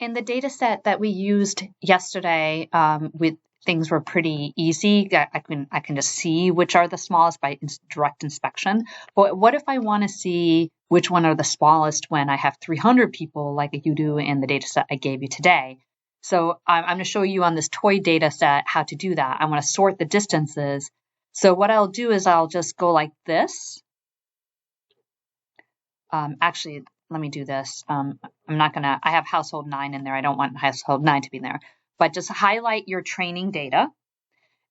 In the data set that we used yesterday, with things were pretty easy. I can just see which are the smallest by direct inspection. But what if I want to see which one are the smallest when I have 300 people like you do in the data set I gave you today? So I'm going to show you on this toy data set how to do that. I want to sort the distances. So what I'll do is I'll just go like this. Actually, let me do this. I'm not going to, I have household 9 in there. I don't want household 9 to be in there. But just highlight your training data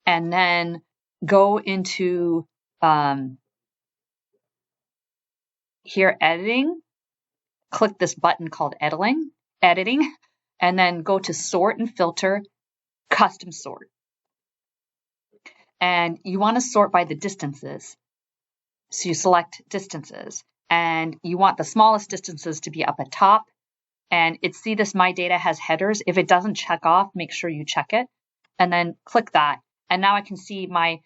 and then go into here, editing. Click this button called editing, and then go to sort and filter, custom sort. And you want to sort by the distances. So you select distances. And you want the smallest distances to be up at top. And see this My Data has headers. If it doesn't check off, make sure you check it. And then click that. And now I can see my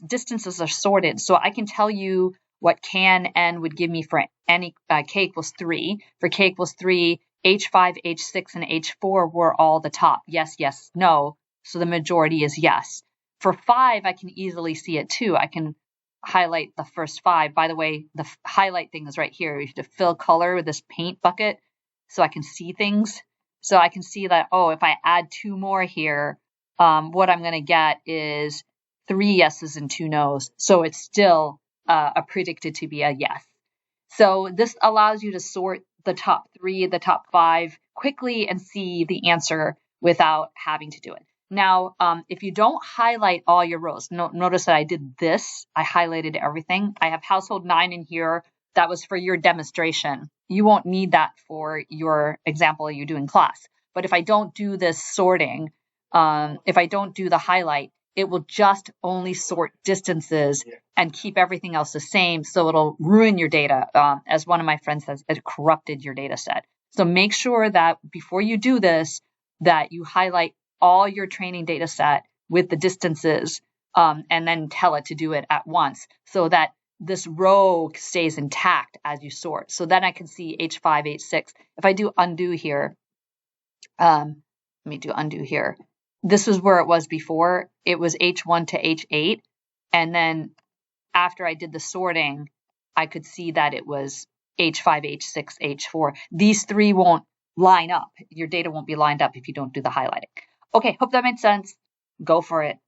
distances are sorted. So I can tell you what KNN would give me for any k equals 3. For k equals 3, H5, H6, and H4 were all the top. Yes, yes, no. So the majority is yes. For 5, I can easily see it too. I can highlight the first 5. By the way, the highlight thing is right here. You have to fill color with this paint bucket so I can see things. So I can see that, oh, if I add 2 more here, what I'm going to get is 3 yeses and 2 nos. So it's still predicted to be a yes. So this allows you to sort the top 3, the top 5 quickly and see the answer without having to do it. Now, if you don't highlight all your rows, notice that I did this. I highlighted everything. I have household 9 in here. That was for your demonstration. You won't need that for your example you do in class. But if I don't do this sorting, if I don't do the highlight, it will just only sort distances and keep everything else the same. So it'll ruin your data. As one of my friends says, it corrupted your data set. So make sure that before you do this, that you highlight all your training data set with the distances, and then tell it to do it at once so that this row stays intact as you sort. So then I can see H5, H6. If I do undo here, let me do undo here. This is where it was before. It was H1 to H8. And then after I did the sorting, I could see that it was H5, H6, H4. These 3 won't line up. Your data won't be lined up if you don't do the highlighting. Okay, hope that made sense. Go for it.